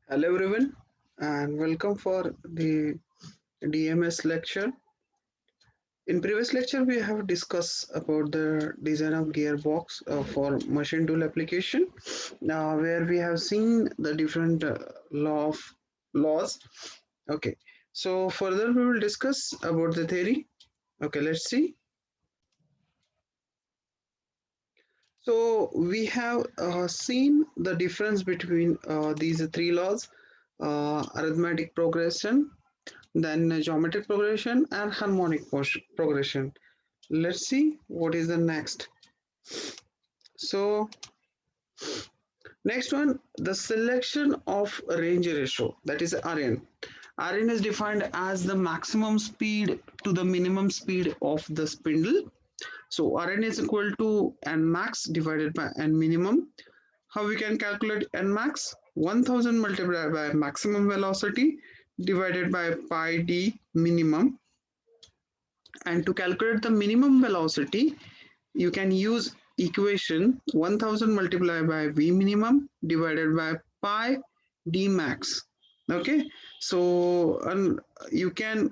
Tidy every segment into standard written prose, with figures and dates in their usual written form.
Hello everyone and welcome for the DMS lecture. In previous lecture we have discussed about the design of gearbox for machine tool application where we have seen the different laws. Okay, so further we will discuss about the theory. Okay, let's see. So we have seen the difference between these three laws, arithmetic progression, then geometric progression and harmonic progression. Let's see what is the next. So next one, the selection of range ratio, that is Rn. Rn is defined as the maximum speed to the minimum speed of the spindle. So Rn is equal to n max divided by n minimum. How we can calculate n max? 1000 multiplied by maximum velocity divided by pi d minimum. And to calculate the minimum velocity, you can use equation 1000 multiplied by v minimum divided by pi d max. Okay, so you can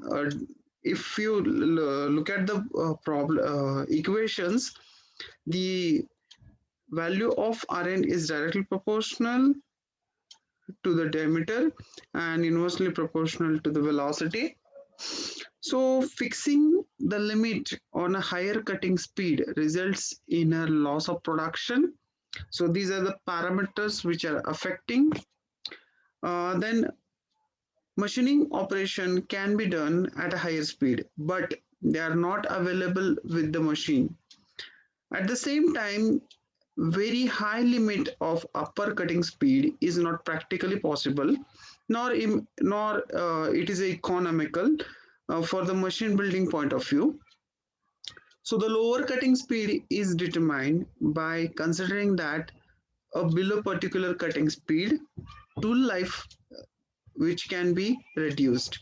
if you look at the problem equations, the value of Rn is directly proportional to the diameter and inversely proportional to the velocity. So fixing the limit on a higher cutting speed results in a loss of production. So these are the parameters which are affecting. Then machining operation can be done at a higher speed, but they are not available with the machine. At the same time, very high limit of upper cutting speed is not practically possible, nor it is economical for the machine building point of view. So the lower cutting speed is determined by considering that below particular cutting speed, tool life which can be reduced.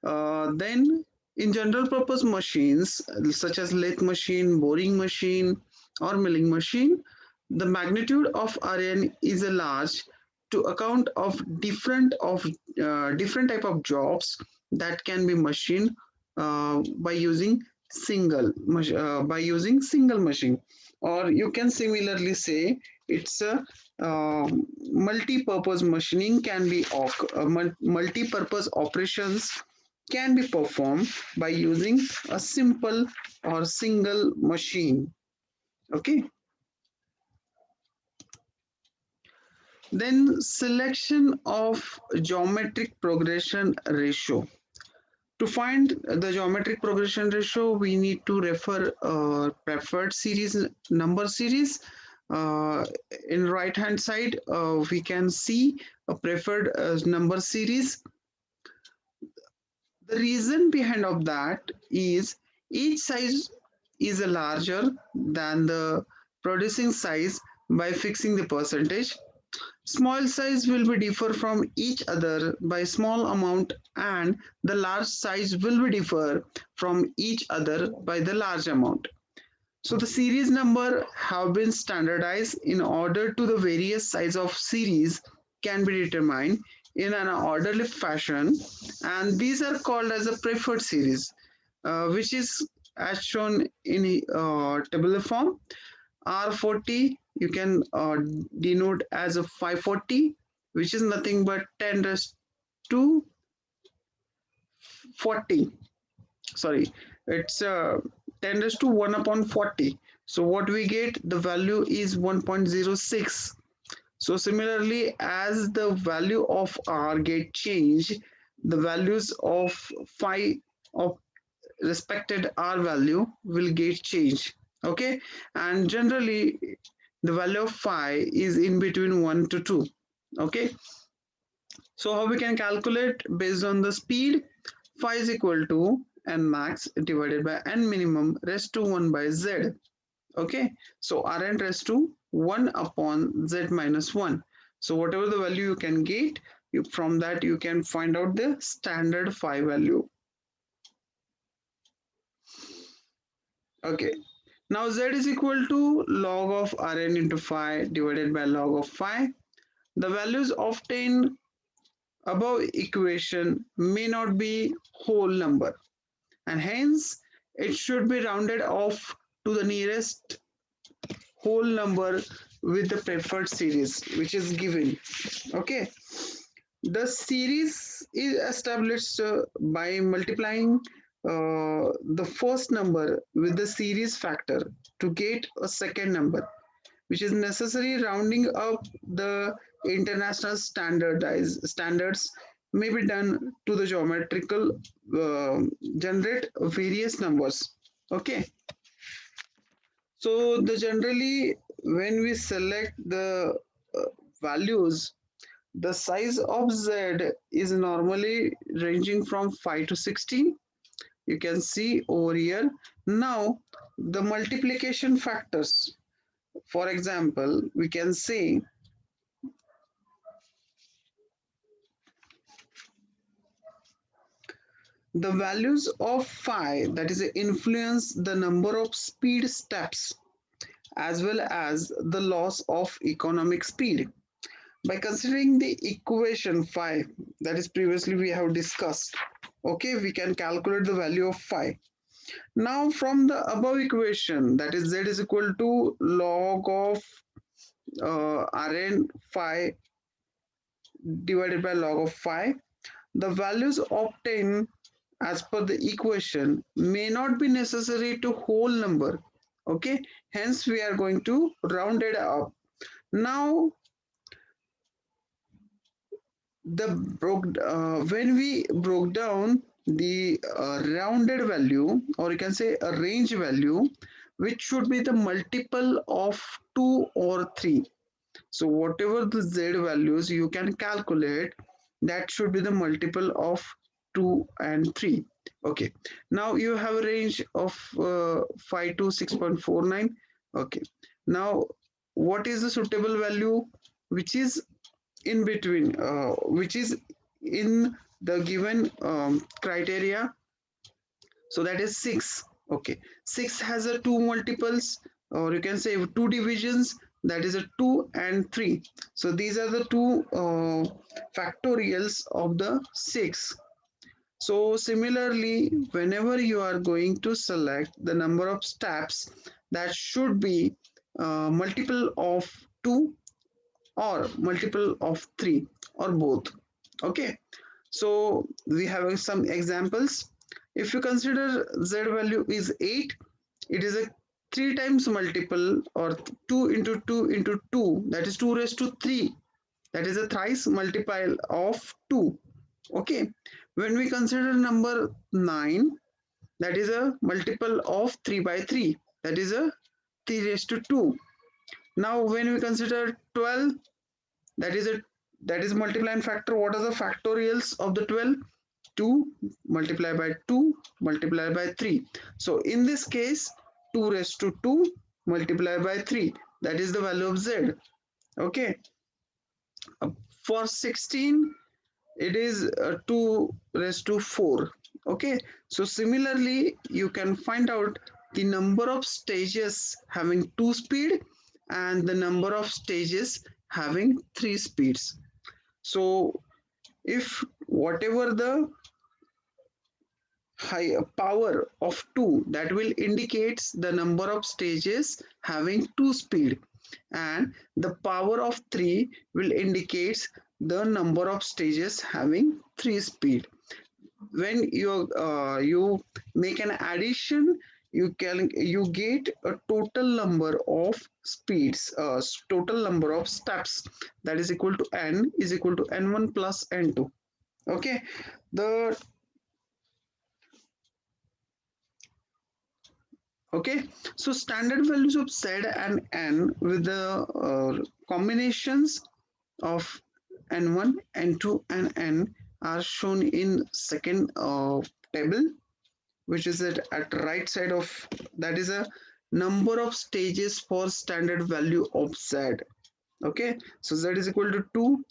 Then in general purpose machines such as lathe machine, boring machine or milling machine, the magnitude of Rn is a large to account of different type of jobs that can be machined by using single machine, or you can similarly say it's a multi-purpose machining can be multi-purpose operations can be performed by using a simple or single machine. Okay, then selection of geometric progression ratio. To find the geometric progression ratio, we need to refer preferred series number series. Uh, in right hand side, we can see a preferred number series. The reason behind of that is each size is larger than the producing size by fixing the percentage. Small size will be differ from each other by small amount, and the large size will be differ from each other by the large amount. So the series number have been standardized in order to the various size of series can be determined in an orderly fashion, and these are called as a preferred series, which is as shown in tabular form. R40 you can denote as a 540, which is nothing but 10 raised to 40. Sorry, it's 10 raised to 1 upon 40. So what we get, the value is 1.06. So similarly, as the value of R get changed, the values of phi of respected R value will get changed. Okay, and generally the value of phi is in between 1 to 2. Okay, so how we can calculate based on the speed? Phi is equal to n max divided by n minimum raised to 1 by z. Okay, so Rn raised to 1 upon z minus 1. So whatever the value you can get, from that you can find out the standard phi value. Okay, now z is equal to log of Rn into phi divided by log of phi. The values obtained above equation may not be whole number, and hence it should be rounded off to the nearest whole number with the preferred series which is given. Okay, the series is established by multiplying the first number with the series factor to get a second number, which is necessary. Rounding up the international standards may be done to the geometrical generate various numbers. Okay, so the generally when we select the uh, values, the size of z is normally ranging from 5 to 16. You can see over here. Now the multiplication factors, for example, we can say the values of phi, that is influence the number of speed steps as well as the loss of economic speed. By considering the equation phi, that is previously we have discussed, okay, we can calculate the value of phi. Now from the above equation, that is z is equal to log of Rn phi divided by log of phi, the values obtained as per the equation may not be necessary to whole number. Okay, hence we are going to round it up. Now when we broke down the rounded value, or you can say a range value, which should be the multiple of 2 or 3. So whatever the z values you can calculate, that should be the multiple of 2 and 3. Okay, now you have a range of 5 to 6.49. Okay, now what is the suitable value which is in between, which is in the given criteria? So that is 6. Okay, 6 has a 2 multiples, or you can say 2 divisions, that is a 2 and 3. So these are the two factorials of the 6. So similarly, whenever you are going to select the number of steps, that should be multiple of 2 or multiple of 3 or both. Okay, so we have some examples. If you consider z value is 8, it is a 3 times multiple, or 2 into 2 into 2, that is 2 raised to 3, that is a thrice multiple of 2. Okay, when we consider number 9, that is a multiple of 3 by 3, that is a 3 raised to 2. Now when we consider 12, that is a that is multiplying factor. What are the factorials of the 12? 2 multiplied by 2 multiplied by 3. So in this case, 2 raised to 2 multiplied by 3, that is the value of z. Okay, for 16 it is 2 raised to 4. Okay, so similarly you can find out the number of stages having 2 speed and the number of stages having 3 speeds. So if whatever the high power of 2, that will indicates the number of stages having 2 speed, and the power of 3 will indicates the number of stages having 3 speed. When you make an addition, you get a total number of speeds, total number of steps, that is equal to n is equal to n1 plus n2. Okay, the okay, so standard values of z and n with the combinations of n1 n2 and n are shown in second table, which is at right side of, that is a number of stages for standard value of z. Okay, so z is equal to 2,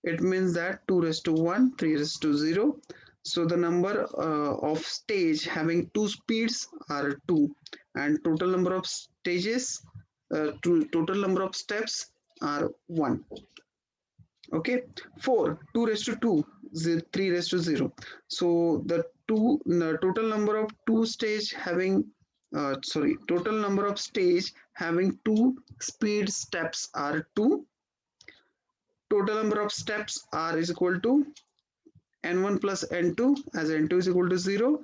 it means that 2 raised to 1, 3 raised to 0. So the number of stage having two speeds are 2, and total number of stages, total number of steps are 1. Okay, 4, 2 raised to 2, 3 raised to 0. So the total number of two stage having total number of stage having two speed steps are 2. Total number of steps are is equal to n1 plus n2, as n2 is equal to 0,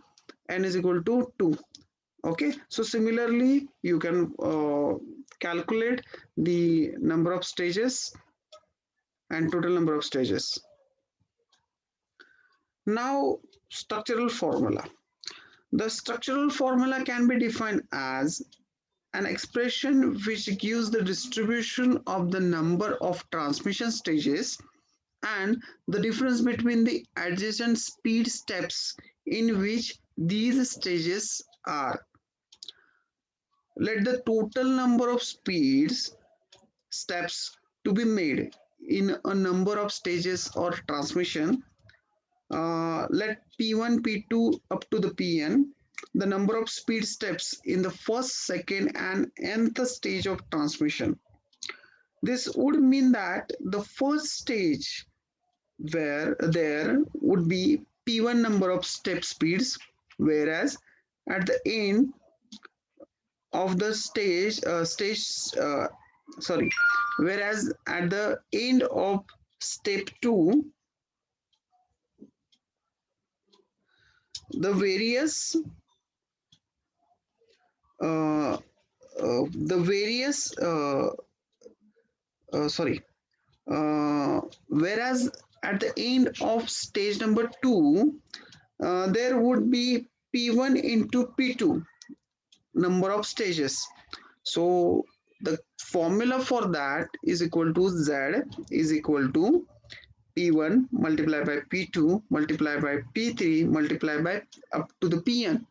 n is equal to 2. Okay, so similarly you can calculate the number of stages and total number of stages. Now, structural formula. The structural formula can be defined as an expression which gives the distribution of the number of transmission stages and the difference between the adjacent speed steps in which these stages are. Let the total number of speeds steps to be made in a number of stages or transmission. Let P1, P2 up to the Pn, the number of speed steps in the first, second, and nth stage of transmission. This would mean that the first stage where there would be P1 number of step speeds, whereas at the end of the sorry, whereas at the end of step 2, the various uh, the various sorry whereas at the end of stage number 2 there would be p1 into p2 number of stages. So the formula for that is equal to z is equal to p1 multiplied by p2 multiplied by p3 multiplied by up to the pn,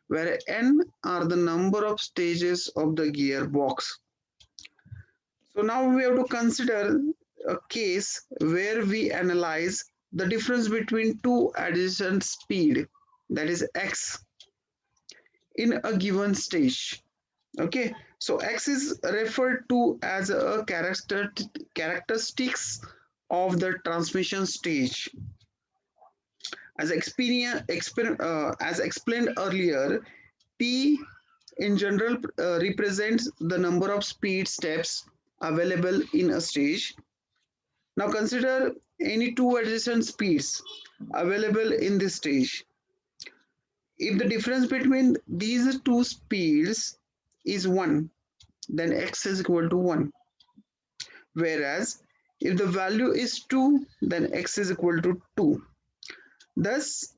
where n are the number of stages of the gearbox. So now we have to consider a case where we analyze the difference between two adjacent speed, that is x, in a given stage. Okay, so x is referred to as a characteristics of the transmission stage. As explained earlier, p in general represents the number of speed steps available in a stage. Now consider any two adjacent speeds available in this stage. If the difference between these two speeds is 1, then x is equal to 1. Whereas if the value is 2, then x is equal to 2. Thus,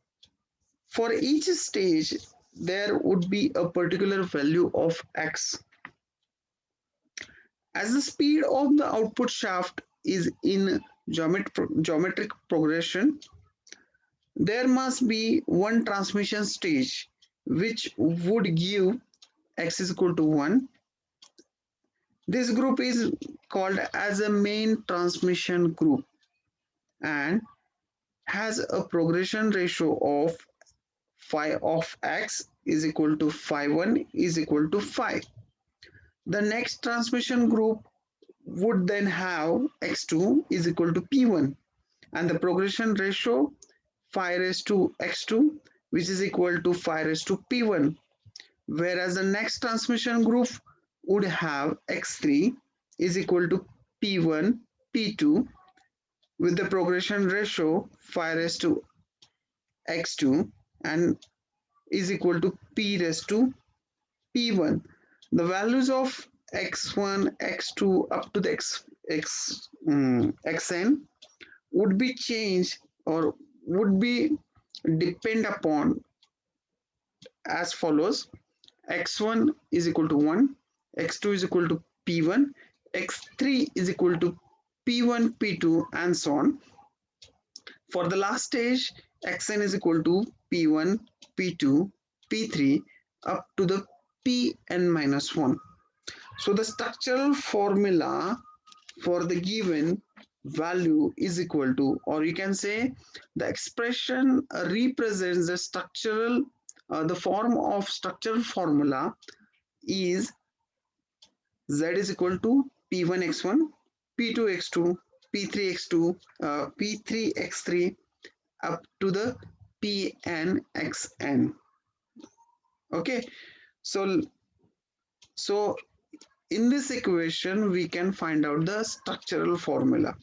for each stage, there would be a particular value of x. As the speed of the output shaft is in geometric progression, there must be one transmission stage which would give x is equal to 1. This group is called as a main transmission group and has a progression ratio of phi of x is equal to phi 1 is equal to phi. The next transmission group would then have x2 is equal to p1 and the progression ratio phi raised to x2, which is equal to phi raised to p1, whereas the next transmission group would have x3 is equal to p1 p2 with the progression ratio phi raised to x2 and is equal to p raised to p1. The values of x1 x2 up to the xn would be changed or would be depend upon as follows: x1 is equal to 1, x2 is equal to p1, x3 is equal to p1 p2 and so on. For the last stage, xn is equal to p1 p2 p3 up to the pn minus 1. So the structural formula for the given value is equal to, or you can say the expression represents the form of structural formula is z is equal to p1 x1, p2 x2, P3x2, P3x3 up to the Pnxn. Okay, so so in this equation we can find out the structural formula.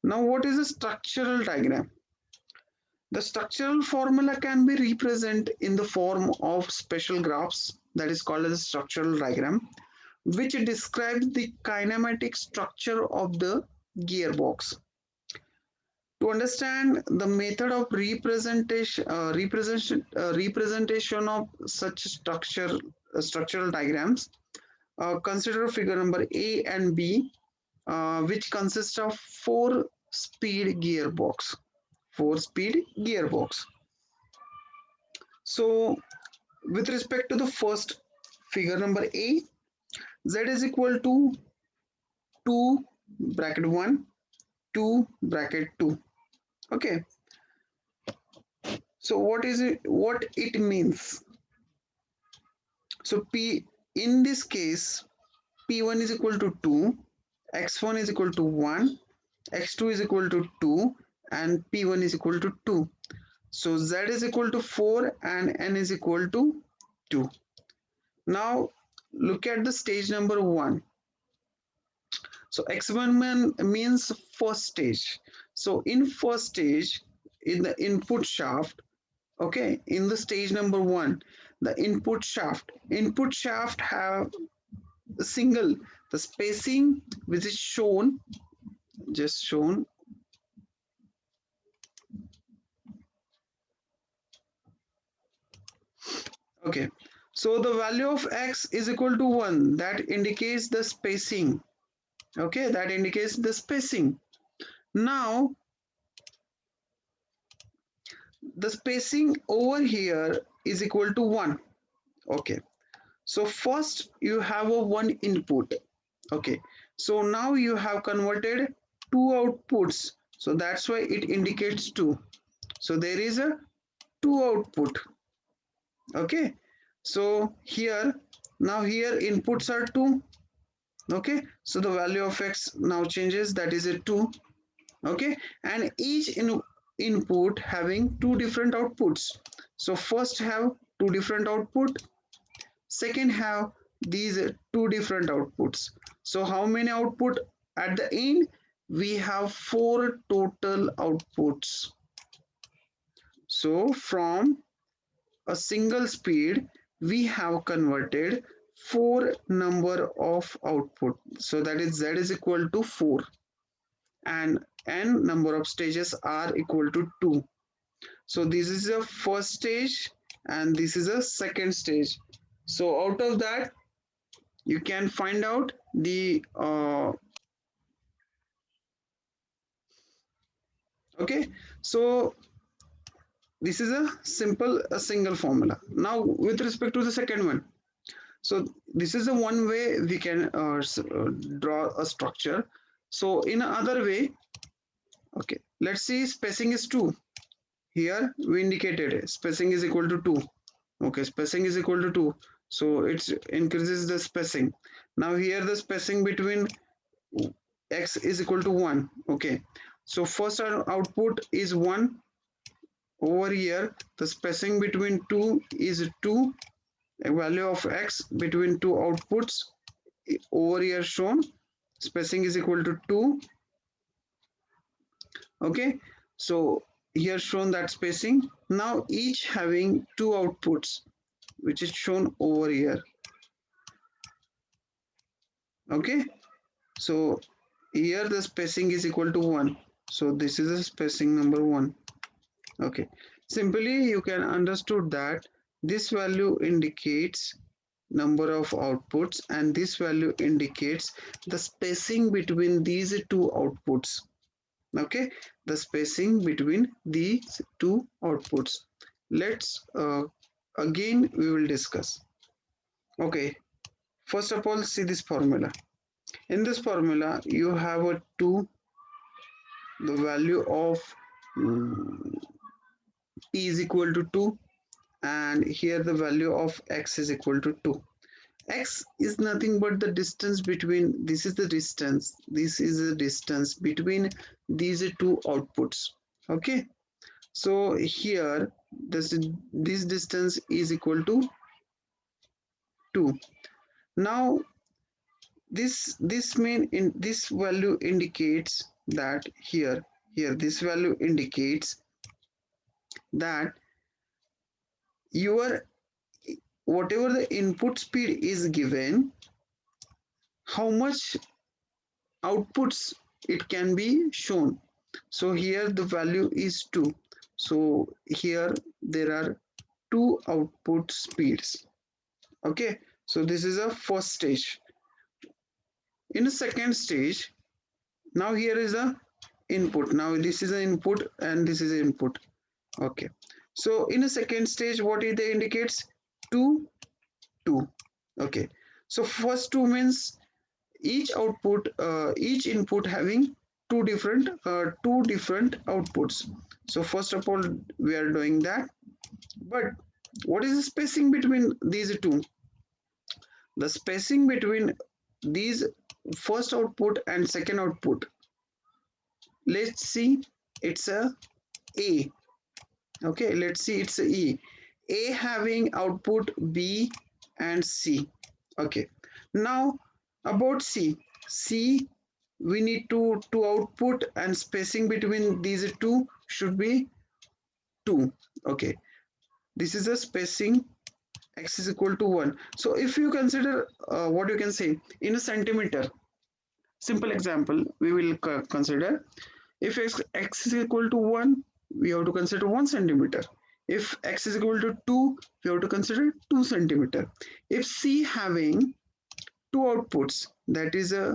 Now what is a structural diagram? The structural formula can be represented in the form of special graphs, that is called as a structural diagram, which describes the kinematic structure of the gearbox. To understand the method of representation of such structural diagrams, consider figure number A and B, which consists of four-speed gearbox. Four-speed gearbox. So, with respect to the first figure number A, Z is equal to 2 bracket 1, 2 bracket 2. Okay. So what it means? So P in this case, P1 is equal to 2, X1 is equal to 1, X2 is equal to 2, and P1 is equal to 2. So Z is equal to 4 and N is equal to 2. Now look at the stage number 1. So X1 means first stage. So in first stage, in the input shaft, okay, in the stage number 1, the input shaft have a single, the spacing which is shown, just shown. Okay, so the value of X is equal to 1, that indicates the spacing. Okay, that indicates the spacing. Now the spacing over here is equal to 1. Okay, so first you have a one input. Okay, so now you have converted two outputs, so that's why it indicates 2. So there is a 2 output. Okay, so here, now here inputs are 2. Okay, so the value of X now changes, that is a 2. Okay, and each input having two different outputs. So first have two different output, second have these two different outputs. So how many output at the end? We have 4 total outputs. So from a single speed we have converted 4 number of output, so that is Z is equal to 4 and N number of stages are equal to 2. So this is a first stage and this is a second stage. So out of that you can find out the okay, so this is a single formula. Now with respect to the second one, so this is the one way we can draw a structure. So in another way, okay, let's see, spacing is 2. Here we indicated spacing is equal to 2. Okay, spacing is equal to 2, so it increases the spacing. Now here the spacing between X is equal to 1. Okay, so first output is 1. Over here the spacing between 2 is 2. A value of X between two outputs over here shown, spacing is equal to 2. Okay, so here shown that spacing. Now each having two outputs, which is shown over here. Okay, so here the spacing is equal to 1. So this is the spacing number 1. Okay, simply you can understood that this value indicates number of outputs and this value indicates the spacing between these two outputs. Okay, the spacing between these two outputs. Let's again we will discuss. Okay, first of all see this formula. In this formula you have a 2, the value of p is equal to 2, and here the value of X is equal to 2, X is nothing but the distance between, this is the distance between these two outputs. Okay, so here this distance is equal to 2. Now this value indicates that here this value indicates that your whatever the input speed is given, how much outputs it can be shown. So here the value is 2. So here there are two output speeds. Okay, so this is a first stage. In a second stage, now here is a input. Now this is an input and this is an input. Okay, so in a second stage, what it indicates? 2, 2. Okay, so first 2 means each input having two different outputs. So first of all we are doing that, but what is the spacing between these two? The spacing between these first output and second output, let's see, it's a okay, let's see, it's a having output B and C. Okay, now about C, we need to output and spacing between these two should be 2. Okay, this is a spacing, x is equal to 1. So if you consider what you can say in a centimeter, simple example we will consider, if x is equal to 1, we have to consider 1 centimeter. If x is equal to 2, we have to consider 2 centimeter. If C having two outputs, that is a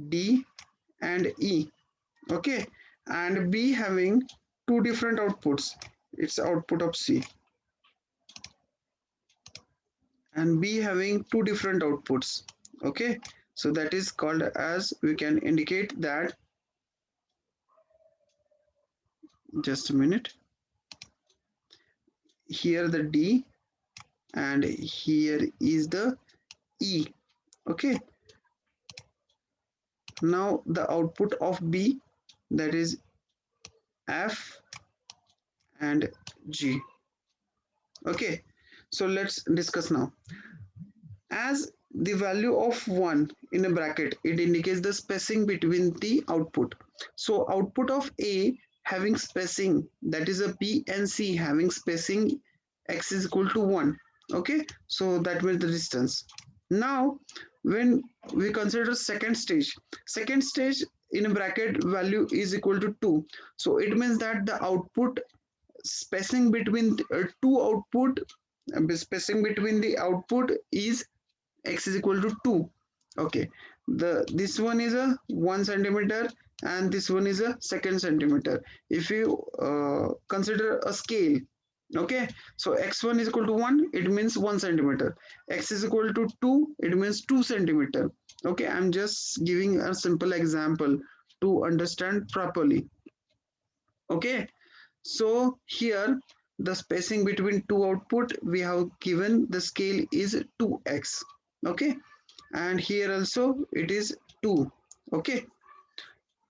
D and E, okay, and B having two different outputs, it's output of C, and B having two different outputs. Okay, so that is called as, we can indicate that, just a minute, here the D and here is the E. Okay, now the output of B, that is F and G. Okay, so let's discuss now. As the value of 1 in a bracket, it indicates the spacing between the output. So output of A having spacing, that is a B and C having spacing x is equal to 1. Okay, so that means the distance. Now when we consider second stage in a bracket value is equal to 2. So it means that the output spacing between two output, spacing between the output is x is equal to 2. Okay, this one is a 1 centimeter and this one is a second centimeter. If you consider a scale, okay, so x1 is equal to 1, it means 1 centimeter, x is equal to 2, it means 2 centimeter. Okay, I'm just giving a simple example to understand properly. Okay, so here the spacing between two output, we have given the scale is 2x. Okay, and here also it is 2. Okay,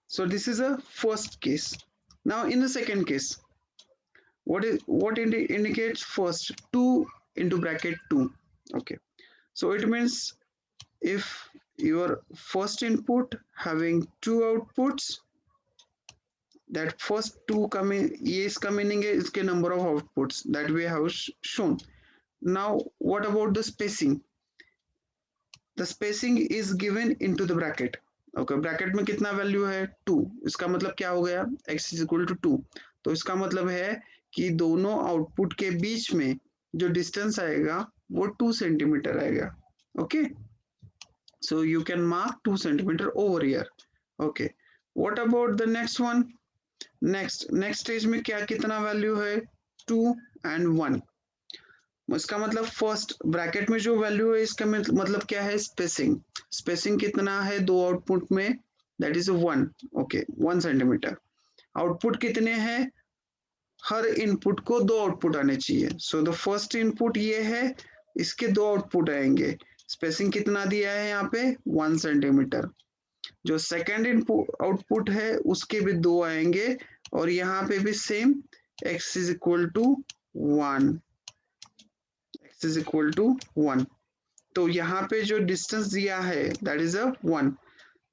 so this is a first case. Now in the second case, what indicates first? 2 into bracket 2. Okay, so it means if your first input having two outputs, that first two coming is coming is the number of outputs that we have shown. Now what about the spacing? The spacing is given into the bracket. Okay, bracket में कितना value है 2, इसका मतलब क्या हो गया, x is equal to 2. तो इसका मतलब है कि दोनों आउटपुट के बीच में जो डिस्टेंस आएगा वो 2 सेंटीमीटर आएगा. Okay, so you can mark 2 centimeter over here. Okay, what about the next one? next stage में क्या कितना वैल्यू है 2 and 1. इसका मतलब फर्स्ट ब्रैकेट में जो वैल्यू है इसका मतलब क्या है, स्पेसिंग. स्पेसिंग कितना है दो आउटपुट में, that is 1. Okay, 1 centimetre. Output कितने हैं, हर इनपुट को दो आउटपुट आने चाहिए. सो द फर्स्ट इनपुट ये है इसके दो आउटपुट आएंगे, स्पेसिंग कितना दिया है यहाँ पे 1 सेंटीमीटर। जो सेकेंड इनपुट आउटपुट है उसके भी दो आएंगे और यहाँ पे भी same x is equal to 1, x is equal to 1। तो यहाँ पे जो डिस्टेंस दिया है दैट इज अ 1।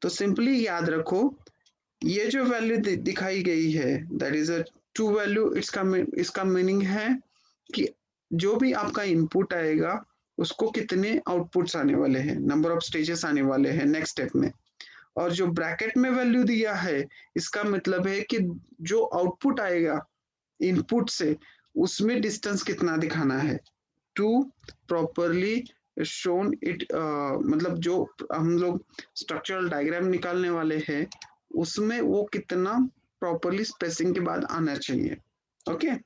तो सिंपली याद रखो ये जो वैल्यू दिखाई गई है that is a two value. इसका मीनिंग है कि जो भी आपका इनपुट आएगा उसको कितने आउटपुट्स आने वाले हैं, नंबर ऑफ स्टेजेस आने वाले हैं नेक्स्ट स्टेप में। और जो ब्रैकेट में वैल्यू दिया है इसका मतलब है कि जो आउटपुट आएगा इनपुट से उसमें डिस्टेंस कितना दिखाना है टू प्रॉपरली शोन इट। मतलब जो हम लोग स्ट्रक्चरल डायग्राम निकालने वाले हैं उसमें वो कितना प्रॉपरली स्पेसिंग के बाद आना चाहिए। Okay,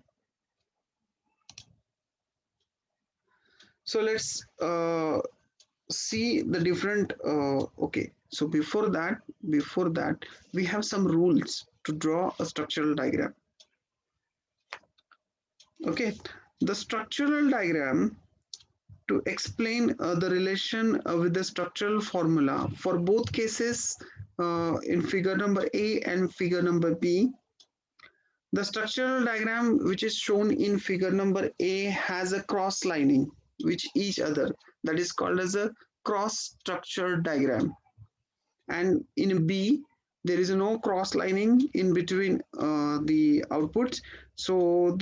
so let's see the different okay, so before that we have some rules to draw a structural diagram. Okay, the structural diagram to explain the relation with the structural formula for both cases in figure number A and figure number B. The structural diagram which is shown in figure number A has a cross lining with each other, that is called as a cross structure diagram. And in B there is no cross lining in between the outputs. So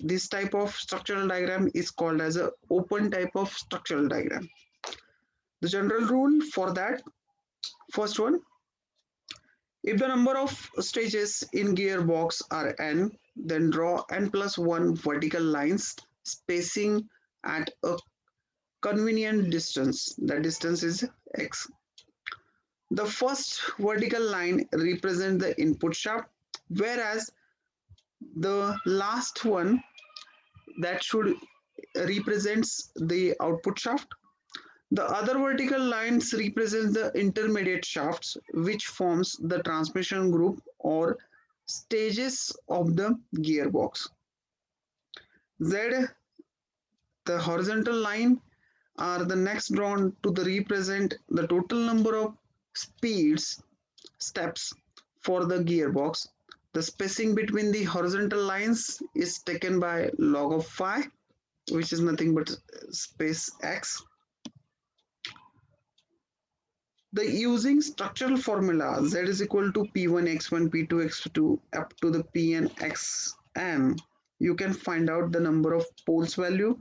this type of structural diagram is called as a open type of structural diagram. The general rule for that, first one, if the number of stages in gearbox are n, then draw n plus 1 vertical lines spacing at a convenient distance. That distance is x. The first vertical line represents the input shaft, whereas the last one that should represents the output shaft. The other vertical lines represent the intermediate shafts which forms the transmission group or stages of the gearbox. Z, the horizontal line, are the next drawn to the represent the total number of steps for the gearbox. The spacing between the horizontal lines is taken by log of phi, which is nothing but space x. The using structural formula z is equal to p1 x1 p2 x2 up to the pn xn, you can find out the number of poles value,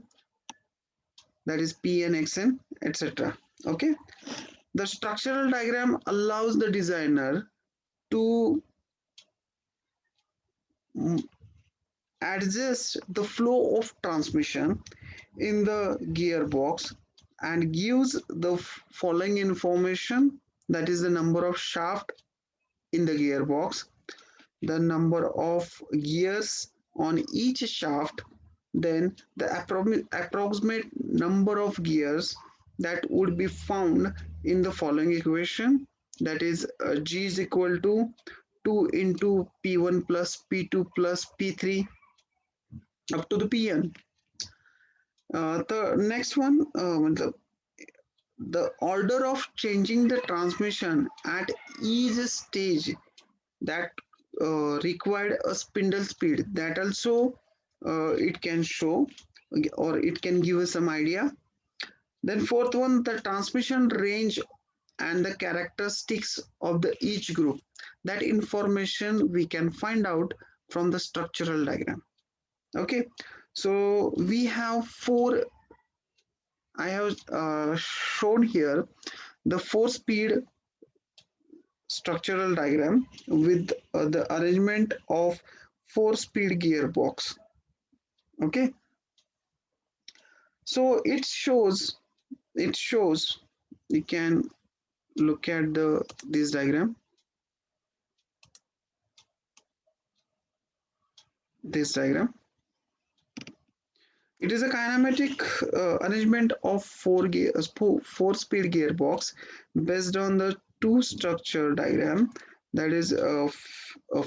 that is pn xn, etc. Okay, the structural diagram allows the designer to adjust the flow of transmission in the gearbox and gives the following information, that is the number of shaft in the gearbox, the number of gears on each shaft, then the approximate number of gears that would be found in the following equation, that is g is equal to 2 into p1 plus p2 plus p3 up to the pn. The next one, the order of changing the transmission at each stage that required a spindle speed, that also it can show or it can give us some idea. Then fourth one, the transmission range and the characteristics of the each group, that information we can find out from the structural diagram. Okay, so we have four, I have shown here the 4-speed structural diagram with the arrangement of 4-speed gearbox. Okay, so it shows you can look at this diagram, it is a kinematic arrangement of 4-speed gearbox based on the two structure diagram, that is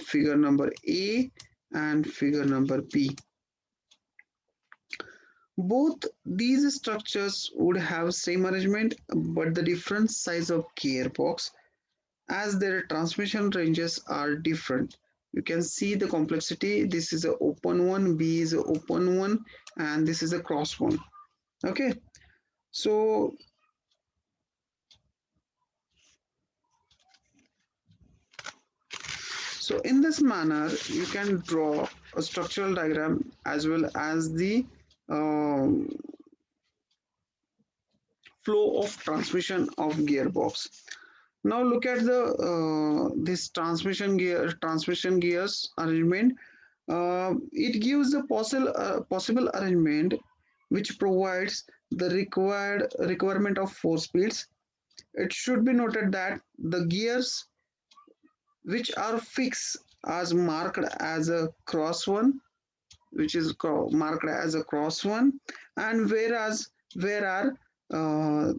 figure number A and figure number B. Both these structures would have same arrangement but the different size of gearbox as their transmission ranges are different. You can see the complexity. This is a open one, B is a open one, and this is a cross one. Okay, so in this manner you can draw a structural diagram as well as the um, flow of transmission of gearbox. Now look at the this transmission gears arrangement. It gives a possible arrangement which provides the requirement of 4 speeds. It should be noted that the gears which are fixed as marked as a cross one, which is marked as a cross one, and where are uh,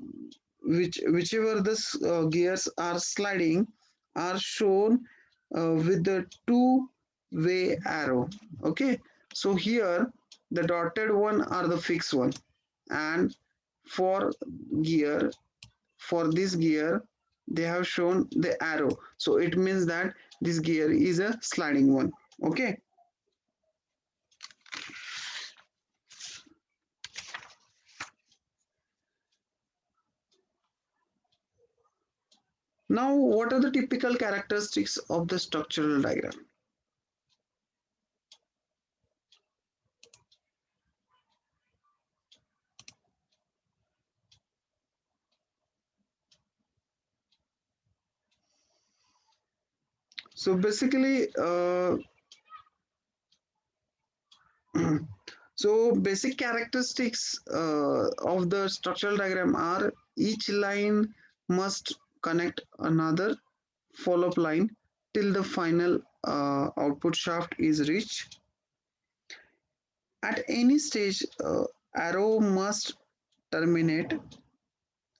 whichever the gears are sliding are shown with the two-way arrow. Okay, so here the dotted one are the fixed one, and for gear for this gear they have shown the arrow, so it means that this gear is a sliding one. Okay, now what are the typical characteristics of the structural diagram? So basically so basic characteristics of the structural diagram are each line must connect another follow-up line till the final output shaft is reached. At any stage, arrow must terminate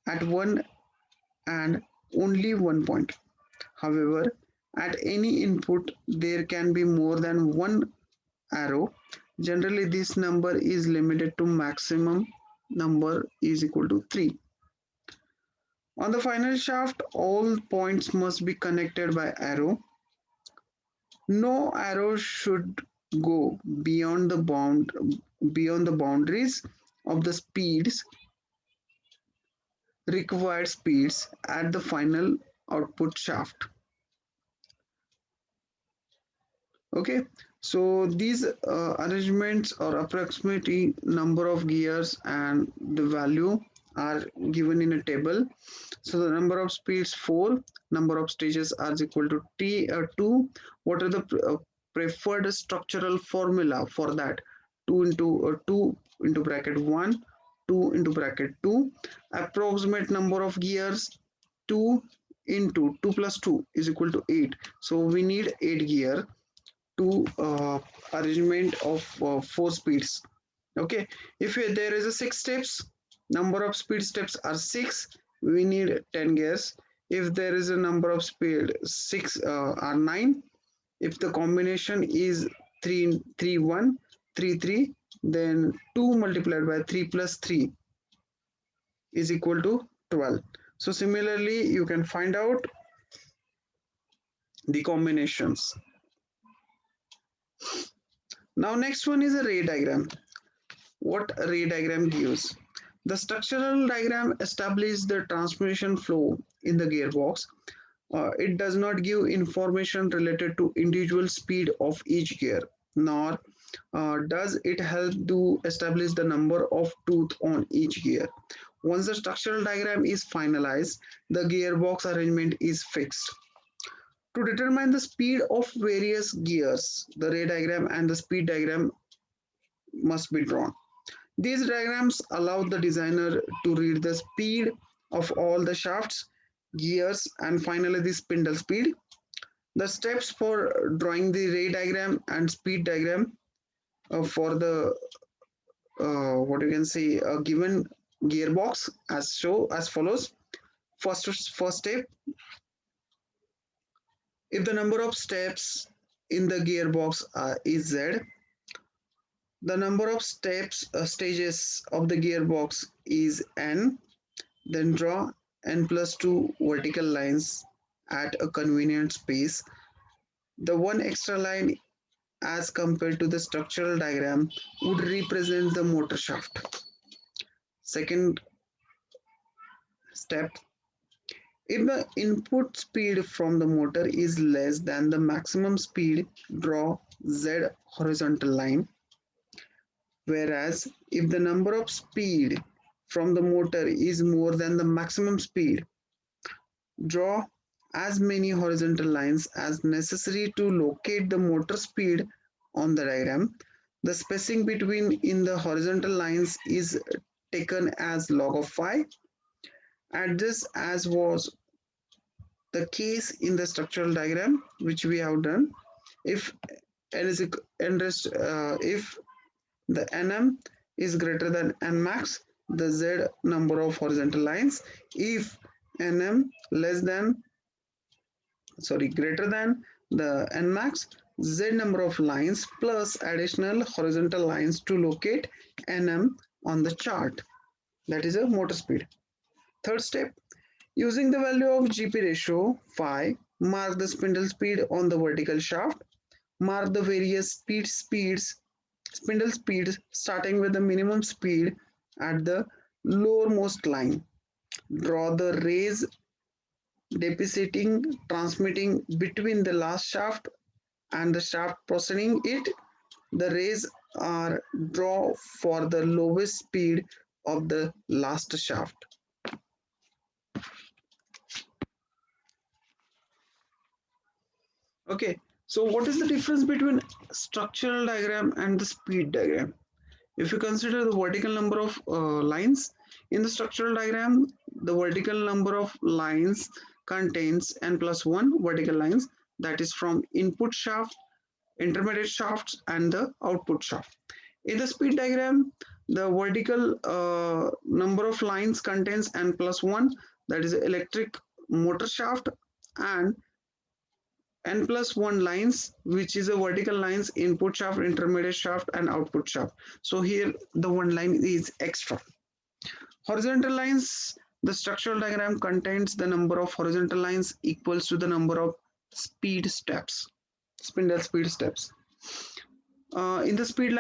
at one and only one point. However, at any input, there can be more than one arrow. Generally, this number is limited to maximum number is equal to 3. On the final shaft, all points must be connected by arrow. No arrow should go beyond the boundaries of the required speeds at the final output shaft. Okay, so these arrangements or approximately number of gears and the value are given in a table. So the number of speeds 4, number of stages are equal to t 2. What are the preferred structural formula for that? 2 into bracket 1, 2 into bracket 2. Approximate number of gears 2 into 2 plus 2 is equal to 8. So we need 8 gear to arrangement of 4 speeds. Okay, if there is a 6 steps, number of speed steps are 6, we need 10 gears. If there is a number of speed 6 are 9, if the combination is 3 3 1 3 3, then 2 multiplied by 3 plus 3 is equal to 12. So similarly you can find out the combinations. Now next one is a ray diagram. What a ray diagram gives? The structural diagram establishes the transmission flow in the gearbox. It does not give information related to individual speed of each gear, nor does it help to establish the number of tooth on each gear. Once the structural diagram is finalized, the gearbox arrangement is fixed. To determine the speed of various gears, the ray diagram and the speed diagram must be drawn. These diagrams allow the designer to read the speed of all the shafts, gears, and finally the spindle speed. The steps for drawing the ray diagram and speed diagram for the what you can say a given gearbox as follows. First step: if the number of steps in the gearbox is Z, The number of stages of the gearbox is n. Then draw n plus 2 vertical lines at a convenient space. The one extra line as compared to the structural diagram would represent the motor shaft. Second step, if the input speed from the motor is less than the maximum speed, draw Z horizontal line. Whereas if the number of speed from the motor is more than the maximum speed, draw as many horizontal lines as necessary to locate the motor speed on the diagram. The spacing between in the horizontal lines is taken as log of phi. Adjust as was the case in the structural diagram which we have done. If n is if the nm is greater than n max, the z number of horizontal lines. If nm less than greater than the n max, z number of lines plus additional horizontal lines to locate nm on the chart. That is a motor speed. Third step, using the value of GP ratio phi, mark the spindle speed on the vertical shaft. Mark the various spindle speeds starting with the minimum speed at the lowermost line. Draw the rays depositing transmitting between the last shaft and the shaft preceding it. The rays are draw for the lowest speed of the last shaft. Okay, so what is the difference between structural diagram and the speed diagram? If you consider the vertical number of lines in the structural diagram, the vertical number of lines contains n plus 1 vertical lines, that is from input shaft, intermediate shafts and the output shaft. In the speed diagram, the vertical number of lines contains n plus 1, that is electric motor shaft, and n plus 1 lines, which is a vertical lines input shaft, intermediate shaft and output shaft. So here the one line is extra. Horizontal lines, the structural diagram contains the number of horizontal lines equals to the number of spindle speed steps. In the speed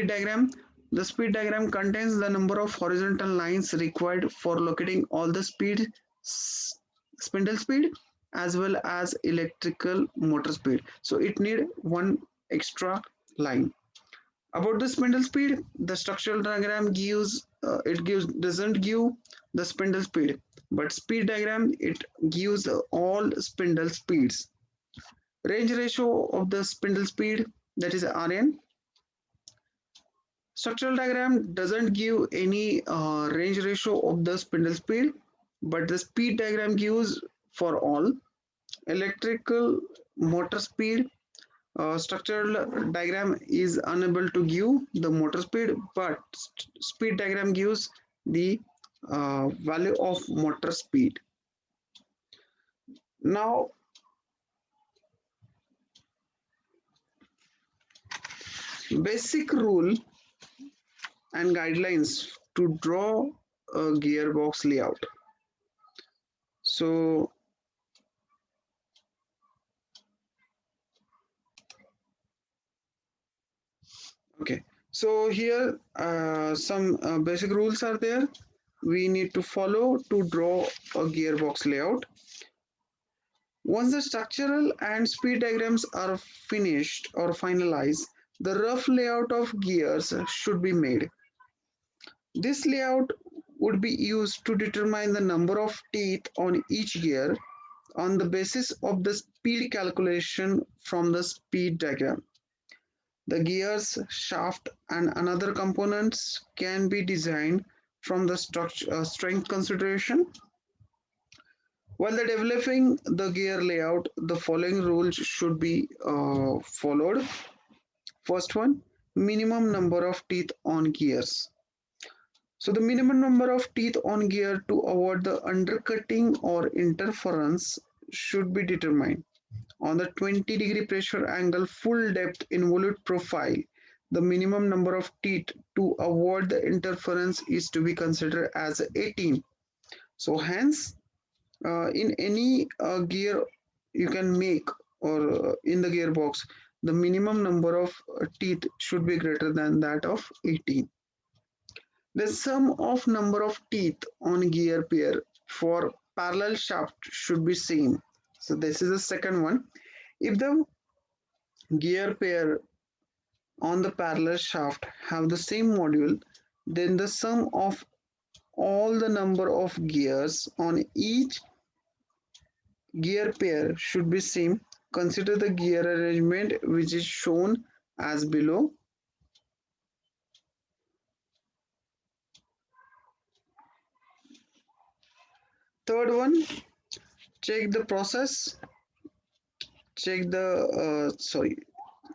diagram, the speed diagram contains the number of horizontal lines required for locating all the spindle speed as well as electrical motor speed. So it need one extra line. About the spindle speed, the structural diagram doesn't give the spindle speed, but speed diagram it gives all spindle speeds. Range ratio of the spindle speed, that is Rn. Structural diagram doesn't give any range ratio of the spindle speed, but the speed diagram gives for all. Electrical motor speed, structural diagram is unable to give the motor speed, but speed diagram gives the value of motor speed. Now, basic rule and guidelines to draw a gearbox layout. So okay, so here some basic rules are there we need to follow to draw a gearbox layout. Once the structural and speed diagrams are finished or finalized, the rough layout of gears should be made. This layout would be used to determine the number of teeth on each gear on the basis of the speed calculation from the speed diagram. The gears, shaft, and another components can be designed from the strength consideration. While the developing the gear layout, the following rules should be followed. First one, minimum number of teeth on gears. So the minimum number of teeth on gear to avoid the undercutting or interference should be determined on the 20-degree pressure angle full depth involute profile. the minimum number of teeth to avoid the interference is to be considered as 18. So hence, in any gear you can make, or in the gearbox, the minimum number of teeth should be greater than that of 18. The sum of number of teeth on gear pair for parallel shaft should be same. So this is the second one. If the gear pair on the parallel shaft have the same module, then the sum of all the number of gears on each gear pair should be same. Consider the gear arrangement which is shown as below. Third one, check the process, check the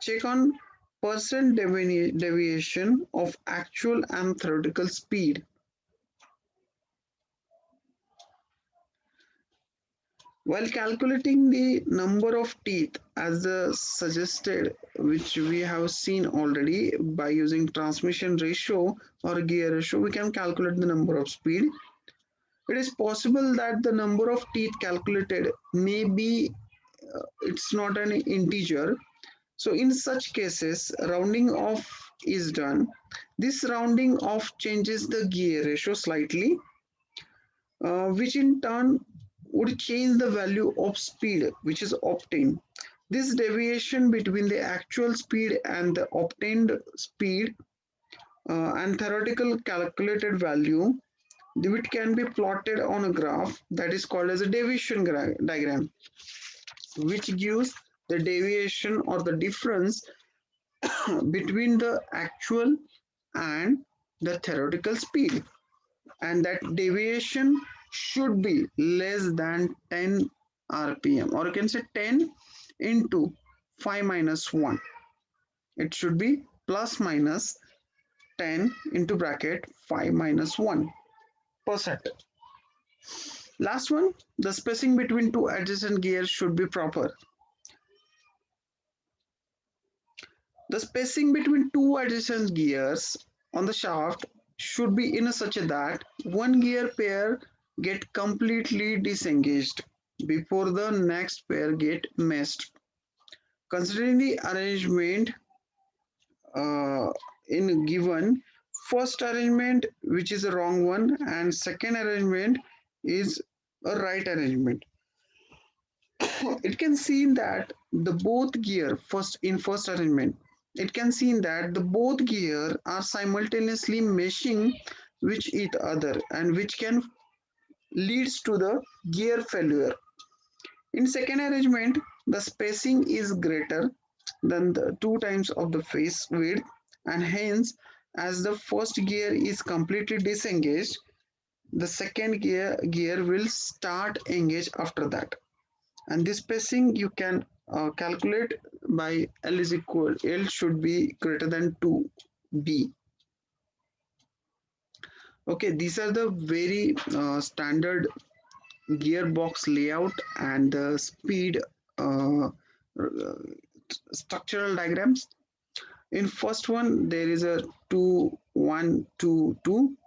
check on percent deviation of actual and theoretical speed. While calculating the number of teeth as the suggested, which we have seen already by using transmission ratio or gear ratio, we can calculate the number of speed. It is possible that the number of teeth calculated may be it's not an integer. So in such cases, rounding off is done. This rounding off changes the gear ratio slightly, which in turn would change the value of speed which is obtained. This deviation between the actual speed and the obtained speed and theoretical calculated value, which can be plotted on a graph that is called as a deviation diagram, which gives the deviation or the difference between the actual and the theoretical speed, and that deviation should be less than 10 rpm, or you can say 10 into 5 minus 1. It should be plus minus 10 into bracket 5 minus 1%. Last one, the spacing between two adjacent gears should be proper. The spacing between two adjacent gears on the shaft should be in such a that one gear pair get completely disengaged before the next pair get meshed. Considering the arrangement uh, in given, first arrangement which is a wrong one and second arrangement is a right arrangement, it can see that the both gear first arrangement, it can see that the both gear are simultaneously meshing with each other, and which can leads to the gear failure. In second arrangement, the spacing is greater than the two times of the face width, and hence as the first gear is completely disengaged, the second gear will start engage after that. And this spacing you can calculate by L is equal, L should be greater than 2b. Okay, these are the very standard gearbox layout and the speed uh, structural diagrams. In first one there is a 2 1 2 2.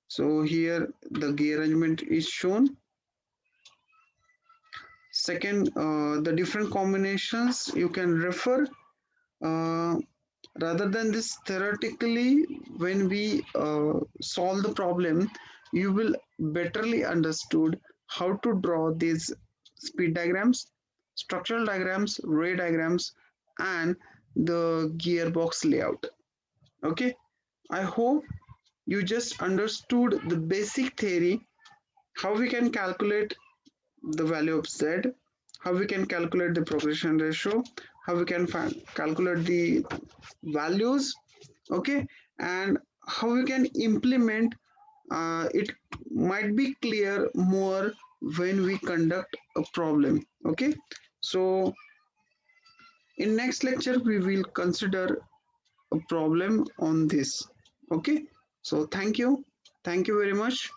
So here the gear arrangement is shown. Second, the different combinations you can refer. uh, Rather than this theoretically, when we solve the problem, you will betterly understood how to draw these speed diagrams, structural diagrams, ray diagrams, and the gearbox layout. Okay, I hope you just understood the basic theory, how we can calculate the value of z, how we can calculate the progression ratio, how we can calculate the values, okay, and how we can implement. It might be clear more when we conduct a problem. Okay, so in next lecture we will consider a problem on this. Okay, so thank you very much.